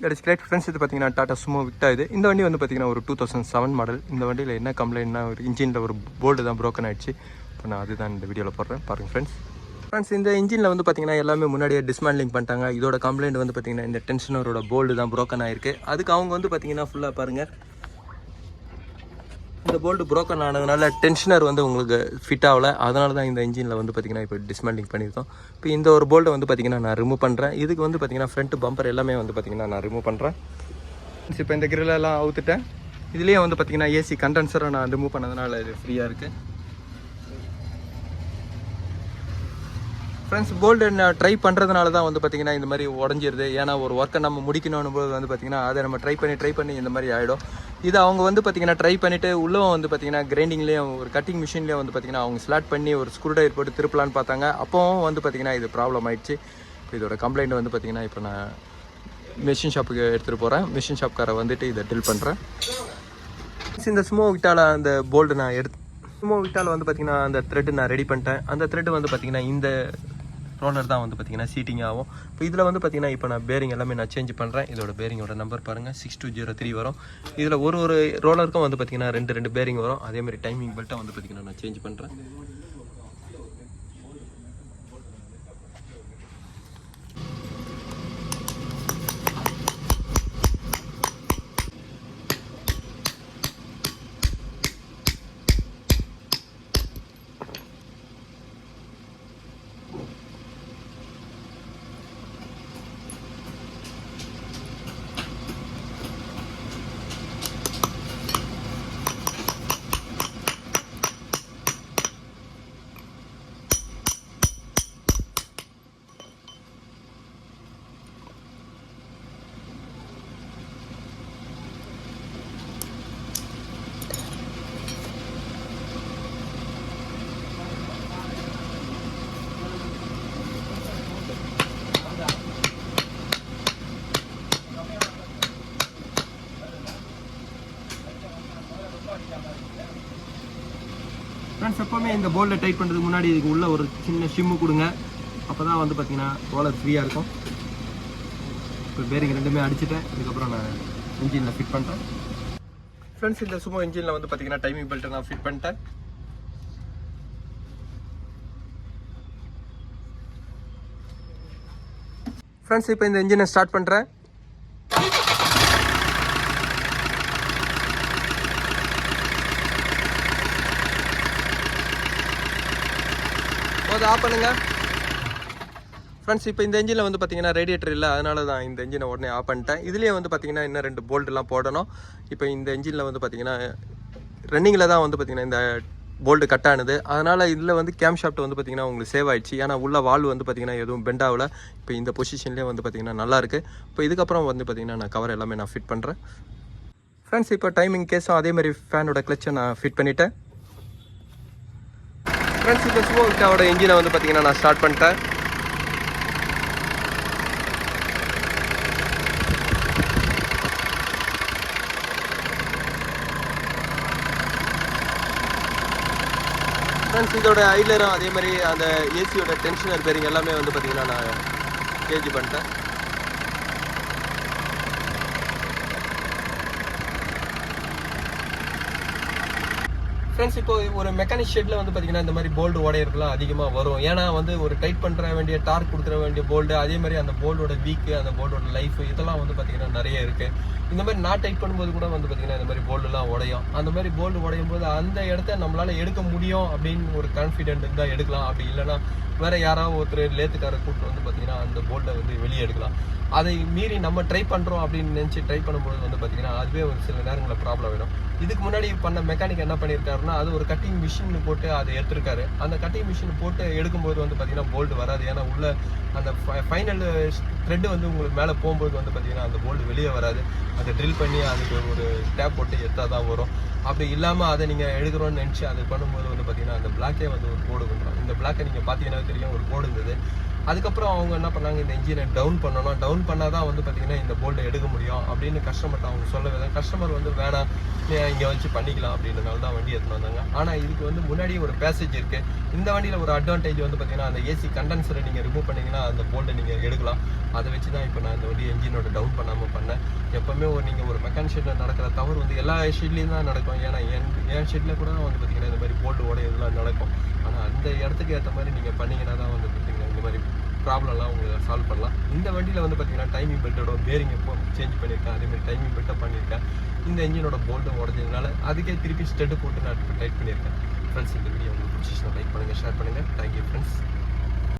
Great friends, இது பார்த்தீங்கன்னா Tata Sumo விக்டா. இந்த வண்டி வந்து பார்த்தீங்கன்னா ஒரு 2007 மாடல். இந்த வண்டியில் என்ன கம்ப்ளைண்ட்னா, ஒரு இன்ஜினில் ஒரு போல்டு தான் ப்ரோக்கன் ஆகிடுச்சு. இப்போ நான் அதுதான் இந்த வீடியோவில் போடுறேன், பாருங்கள் ஃப்ரெண்ட்ஸ். இந்த இன்ஜினில் வந்து பார்த்தீங்கன்னா எல்லாமே முன்னாடியே டிஸ்மேண்ட்லிங் பண்ணிட்டாங்க. இதோட கம்ப்ளைண்ட் வந்து பார்த்தீங்கன்னா இந்த டென்ஷனரோட போல்டு தான் ப்ரோக்கன் ஆகிருக்கு. அதுக்கு அவங்க வந்து பார்த்தீங்கன்னா ஃபுல்லாக பாருங்கள், இந்த போல்டு ப்ரோக்கன் ஆனதுனால டென்ஷனர் வந்து உங்களுக்கு ஃபிட் ஆகலை. அதனால தான் இந்த இன்ஜினில் வந்து பார்த்திங்கன்னா இப்போ டிஸ்மேண்டிங் பண்ணியிருக்கோம். இப்போ இந்த ஒரு போல்ட்டை வந்து பார்த்திங்கன்னா நான் ரிமூவ் பண்ணுறேன். இதுக்கு வந்து பார்த்திங்கன்னா ஃப்ரண்ட் பம்பர் எல்லாமே வந்து பார்த்திங்கன்னா நான் ரிமூவ் பண்ணுறேன். இப்போ இந்த கிரிலெல்லாம் அவுத்துட்டேன். இதுலேயே வந்து பார்த்திங்கன்னா ஏசி கண்டென்சரை நான் ரிமூவ் பண்ணதுனால இது ஃப்ரீயாக இருக்குது. ஃப்ரெண்ட்ஸ், போல்டு நான் ட்ரை பண்ணுறதுனால தான் வந்து பார்த்திங்கன்னா இந்த மாதிரி உடஞ்சிருது. ஏன்னா ஒரு ஒர்க்கை நம்ம முடிக்கணும் போது வந்து பார்த்திங்கன்னா அதை நம்ம ட்ரை பண்ணி இந்த மாதிரி ஆகிடும். இது அவங்க வந்து பார்த்திங்கன்னா ட்ரை பண்ணிவிட்டு உள்ளே வந்து பார்த்திங்கன்னா கிரைண்டிங்லேயும் ஒரு கட்டிங் மிஷின்லேயும் வந்து பார்த்திங்கன்னா அவங்க ஸ்லாட் பண்ணி ஒரு ஸ்க்ரூ ட்ரைவர் போட்டு திருப்பலான்னு பார்த்தாங்க. அப்போவும் வந்து பார்த்திங்கன்னா இது ப்ராப்ளம் ஆகிடுச்சு. இப்போ இதோட கம்ப்ளைண்ட் வந்து பார்த்திங்கன்னா இப்போ நான் மிஷின் ஷாப்புக்கு எடுத்துகிட்டு போகிறேன். மிஷின் ஷாப்காரை வந்துட்டு இதை டில் பண்ணுறேன். இந்த சுமோ விக்டால அந்த போல்டு நான் சுமோ விக்டால வந்து பார்த்திங்கன்னா அந்த த்ரெட்டு நான் ரெடி பண்ணிட்டேன். அந்த த்ரெட்டு வந்து பார்த்திங்கன்னா இந்த ரோலர் தான் வந்து பார்த்திங்கன்னா சீட்டிங் ஆகும். இப்போ இதில் வந்து பார்த்திங்கன்னா இப்போ நான் பேரிங் எல்லாமே நான் சேஞ்ச் பண்ணுறேன். இதோட பேரிங்கோட நம்பர் பாருங்கள், 6203 வரும். இதில் ஒரு ரோலருக்கும் வந்து பார்த்திங்கன்னா ரெண்டு பேரிங் வரும். அதேமாதிரி டைமிங் பெல்ட்டை வந்து பார்த்திங்கன்னா நான் சேஞ்ச் பண்ணுறேன். ஃப்ரெண்ட்ஸ், எப்போவுமே இந்த போல்டை டைட் பண்ணுறதுக்கு முன்னாடி இதுக்கு உள்ள ஒரு சின்ன ஷிம்மு கொடுங்க. அப்போ தான் வந்து பார்த்திங்கன்னா ரோலர் ஃப்ரீயாக இருக்கும். இப்போ பேரிங் ரெண்டுமே அடிச்சுட்டேன். இதுக்கப்புறம் நான் இன்ஜினில் ஃபிட் பண்ணுறேன். ஃப்ரெண்ட்ஸ், இந்த சுமோ இன்ஜினில் வந்து பார்த்திங்கன்னா டைமிங் பெல்ட்டை நான் ஃபிட் பண்ணிட்டேன். ஃப்ரெண்ட்ஸ், இப்போ இந்த இன்ஜினை ஸ்டார்ட் பண்ணுறேன். ஆஃப் பண்ணுங்க. ஃப்ரெண்ட்ஸ், இப்போ இந்த இன்ஜினில் வந்து பார்த்திங்கன்னா ரேடியேட்டர் இல்லை, அதனால தான் இந்த இன்ஜினை உடனே ஆஃப் பண்ணிட்டேன். இதுலேயே வந்து பார்த்திங்கன்னா இன்னும் 2 போல்டுலாம் போடணும். இப்போ இந்த இன்ஜினில் வந்து பார்த்திங்கன்னா ரன்னிங்கில் தான் வந்து பார்த்திங்கன்னா இந்த போல்டு கட் ஆனது. அதனால் இதில் வந்து கேம் ஷாஃப்ட் வந்து பார்த்திங்கன்னா உங்களுக்கு சேவ் ஆகிடுச்சு. ஏன்னா உள்ள வால்வு வந்து பார்த்திங்கன்னா எதுவும் பெண்ட் ஆகலை. இப்போ இந்த பொசிஷன்லேயே வந்து பார்த்திங்கன்னா நல்லாயிருக்கு. இப்போ இதுக்கப்புறம் வந்து பார்த்திங்கன்னா நான் கவர் எல்லாமே நான் ஃபிட் பண்ணுறேன். ஃப்ரெண்ட்ஸ், இப்போ டைமிங் கேஸும் அதேமாதிரி ஃபேனோட கிளச்சை நான் ஃபிட் பண்ணிவிட்டேன். ஃப்ரெண்ட்ஸ், இப்போ சுமோ விக்டாவோட இன்ஜினை வந்து பார்த்திங்கன்னா நான் ஸ்டார்ட் பண்ணிட்டேன். ஃப்ரெண்ட்ஸ், இதோட ஐலரும் அதே மாதிரி அந்த ஏசியோட டென்ஷனர் பேரிங் எல்லாமே வந்து பார்த்திங்கன்னா நான் சேஞ்ச் பண்ணிட்டேன். ஃப்ரெண்ட்ஸ், இப்போ ஒரு மெக்கானிக் ஷெட்டில் வந்து பார்த்திங்கன்னா இந்த மாதிரி போல்டு உடையறதுலாம் அதிகமாக வரும். ஏன்னா வந்து ஒரு டைட் பண்ணுற வேண்டிய டார்க் கொடுக்குற வேண்டிய போல்டு, அதே மாதிரி அந்த போல்டோட வீக்கு, அந்த போல்டோட லைஃப் இதெல்லாம் வந்து பார்த்திங்கன்னா நிறைய இருக்குது. இந்த மாதிரி நான் டைட் பண்ணும்போது கூட வந்து பார்த்திங்கன்னா இந்த மாதிரி போல்டுலாம் உடையும். அந்த மாதிரி போல்டு உடையும் போது அந்த இடத்த நம்மளால் எடுக்க முடியும் அப்படின்னு ஒரு கான்ஃபிடென்ட் இருந்தால் எடுக்கலாம். அப்படி இல்லைன்னா வேறு யாராவது ஒருத்தர் லேத்துக்கார கூட்டு வந்து பார்த்திங்கன்னா அந்த போல்டை வந்து வெளியே எடுக்கலாம். அதை மீறி நம்ம ட்ரை பண்ணுறோம் அப்படின்னு நினச்சி ட்ரை பண்ணும்போது வந்து பார்த்திங்கன்னா அதுவே ஒரு சில நேரங்களில் ப்ராப்ளம் ஆகிடும். இதுக்கு முன்னாடி பண்ண மெக்கானிக் என்ன பண்ணியிருக்காருன்னா, அது ஒரு கட்டிங் மிஷின் போட்டு அதை எடுத்துருக்காரு. அந்த கட்டிங் மிஷின் போட்டு எடுக்கும்போது வந்து பார்த்திங்கன்னா போல்டு வராது. ஏன்னா உள்ள அந்த ஃபைனல் த்ரெட்டு வந்து உங்களுக்கு மேலே போகும்போது வந்து பார்த்திங்கன்னா அந்த போல்டு வெளியே வராது. அதை ட்ரில் பண்ணி அதுக்கு ஒரு டேப் போட்டு எடுத்தால் தான் வரும். அப்படி இல்லாமல் அதை நீங்கள் எடுக்கிறோன்னு நினச்சி அது பண்ணும்போது வந்து பார்த்திங்கன்னா அந்த பிளாக்கே வந்து ஒரு கோடு பண்ணுறோம். இந்த பிளாக்கை நீங்கள் பார்த்தீங்கன்னா தெரியும், ஒரு கோடு இருந்தது. அதுக்கப்புறம் அவங்க என்ன பண்ணாங்க, இந்த இன்ஜினை டவுன் பண்ணணும். டவுன் பண்ணால் தான் வந்து பார்த்திங்கன்னா இந்த போல்டை எடுக்க முடியும் அப்படின்னு கஸ்டமர்கிட்ட அவங்க சொல்லவே தான். கஸ்டமர் வந்து வேணாம், இங்கே வச்சு பண்ணிக்கலாம் அப்படின்றனால தான் வண்டி எடுத்துன்னு வந்தாங்க. ஆனால் இதுக்கு வந்து முன்னாடி ஒரு பேசேஜ் இருக்குது. இந்த வண்டியில் ஒரு அட்வான்டேஜ் வந்து பார்த்திங்கன்னா அந்த ஏசி கண்டென்சரை நீங்கள் ரிமூவ் பண்ணிங்கன்னா அந்த போல்டை நீங்கள் எடுக்கலாம். அதை வச்சு தான் இப்போ நான் இந்த வண்டி என்ஜினோட டவுன் பண்ணாமல் பண்ணேன். எப்பவுமே நீங்கள் ஒரு மெக்கானிக் ஷெட்டில் நடக்கிற தவறு வந்து எல்லா ஷெட்லேயும் தான் நடக்கும். ஏன்னா என் ஷெட்டில் கூட வந்து பார்த்தீங்கன்னா இந்த மாதிரி போல்டு உடையதெல்லாம் நடக்கும். ஆனால் அந்த இடத்துக்கு ஏற்ற மாதிரி நீங்கள் பண்ணிங்கன்னா தான் வந்து பார்த்தீங்கன்னா இந்த மாதிரி ப்ராப்ளம்லாம் உங்களுக்கு சால்வ் பண்ணலாம். இந்த வண்டியில் வந்து பார்த்தீங்கன்னா டைமிங் பெல்ட்டோட பேரிங் எப்போ சேஞ்ச் பண்ணியிருக்கேன், அதேமாதிரி டைமிங் பெல்ட்டை பண்ணியிருக்கேன். இந்த இன்ஜினோட போல்ட்டு உடஞ்சதுனால அதுக்கே திருப்பி ஸ்டெட்டு போட்டு நான் டைட் பண்ணியிருக்கேன். ஃப்ரெண்ட்ஸ், இந்த வீடியோ உங்களுக்கு பிடிச்சிச்சுன்னா லைக் பண்ணுங்கள், ஷேர் பண்ணுங்கள். Thank you friends.